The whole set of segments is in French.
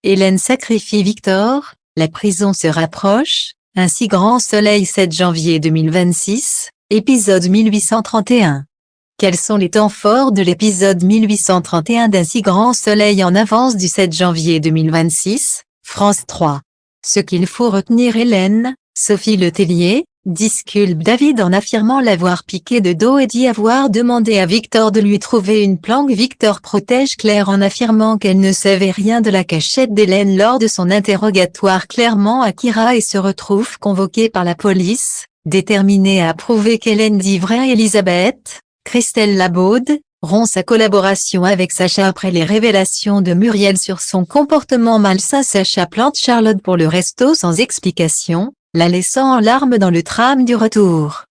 Hélène sacrifie Victor, la prison se rapproche, un si grand soleil 7 janvier 2026, épisode 1831. Quels sont les temps forts de l'épisode 1831 d'un si grand soleil en avance du 7 janvier 2026, France 3. Ce qu'il faut retenir Hélène, Sophie Letellier, disculpe David en affirmant l'avoir piqué de dos et dit avoir demandé à Victor de lui trouver une planque. Victor protège Claire en affirmant qu'elle ne savait rien de la cachette d'Hélène lors de son interrogatoire clairement à Kira et se retrouve convoqué par la police, déterminé à prouver qu'Hélène dit vrai à Elisabeth. Christelle Labaude rompt sa collaboration avec Sacha après les révélations de Muriel sur son comportement malsain. Sacha plante Charlotte pour le resto sans explication, la laissant en larmes dans le tram du retour.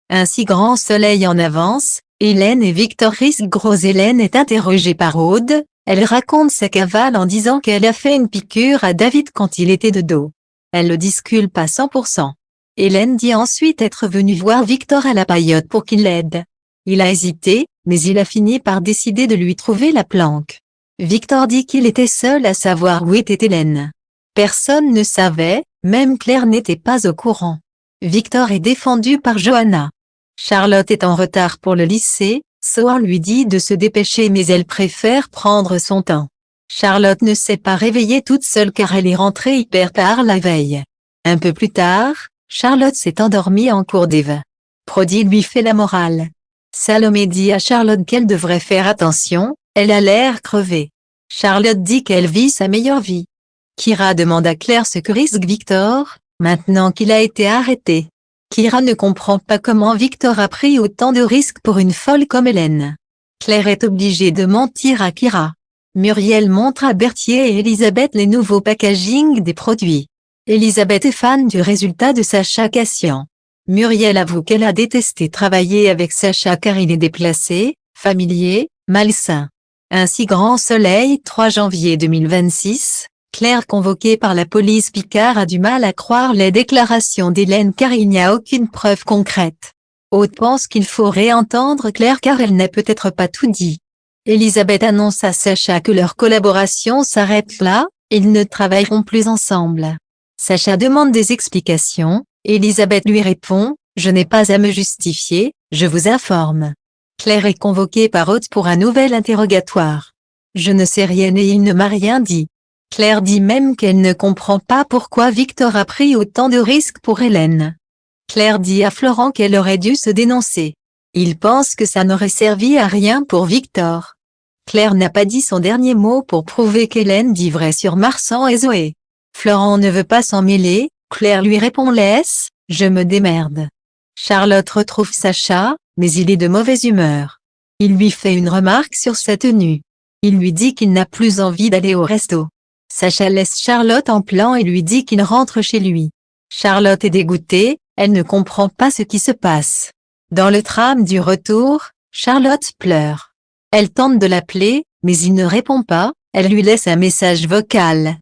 Un si grand soleil en avance, Hélène et Victor risquent gros. Hélène est interrogée par Aude, elle raconte sa cavale en disant qu'elle a fait une piqûre à David quand il était de dos. Elle le disculpe à 100%. Hélène dit ensuite être venue voir Victor à la paillote pour qu'il l'aide. Il a hésité, mais il a fini par décider de lui trouver la planque. Victor dit qu'il était seul à savoir où était Hélène. Personne ne savait, même Claire n'était pas au courant. Victor est défendu par Johanna. Charlotte est en retard pour le lycée, Soar lui dit de se dépêcher mais elle préfère prendre son temps. Charlotte ne s'est pas réveillée toute seule car elle est rentrée hyper tard la veille. Un peu plus tard, Charlotte s'est endormie en cours d'Eve. Prodi lui fait la morale. Salomé dit à Charlotte qu'elle devrait faire attention, elle a l'air crevée. Charlotte dit qu'elle vit sa meilleure vie. Kira demande à Claire ce que risque Victor, maintenant qu'il a été arrêté. Kira ne comprend pas comment Victor a pris autant de risques pour une folle comme Hélène. Claire est obligée de mentir à Kira. Muriel montre à Berthier et Elisabeth les nouveaux packaging des produits. Elisabeth est fan du résultat de Sacha Cassian. Muriel avoue qu'elle a détesté travailler avec Sacha car il est déplacé, familier, malsain. Un si grand soleil 3 janvier 2026, Claire convoquée par la police. Picard a du mal à croire les déclarations d'Hélène car il n'y a aucune preuve concrète. Aude pense qu'il faut réentendre Claire car elle n'a peut-être pas tout dit. Elisabeth annonce à Sacha que leur collaboration s'arrête là, ils ne travailleront plus ensemble. Sacha demande des explications. Elisabeth lui répond, « Je n'ai pas à me justifier, je vous informe. » Claire est convoquée par Aude pour un nouvel interrogatoire. « Je ne sais rien et il ne m'a rien dit. » Claire dit même qu'elle ne comprend pas pourquoi Victor a pris autant de risques pour Hélène. Claire dit à Florent qu'elle aurait dû se dénoncer. Il pense que ça n'aurait servi à rien pour Victor. Claire n'a pas dit son dernier mot pour prouver qu'Hélène dit vrai sur Marsan et Zoé. Florent ne veut pas s'en mêler. Claire lui répond « Laisse, je me démerde ». Charlotte retrouve Sacha, mais il est de mauvaise humeur. Il lui fait une remarque sur sa tenue. Il lui dit qu'il n'a plus envie d'aller au resto. Sacha laisse Charlotte en plan et lui dit qu'il rentre chez lui. Charlotte est dégoûtée, elle ne comprend pas ce qui se passe. Dans le tram du retour, Charlotte pleure. Elle tente de l'appeler, mais il ne répond pas, elle lui laisse un message vocal.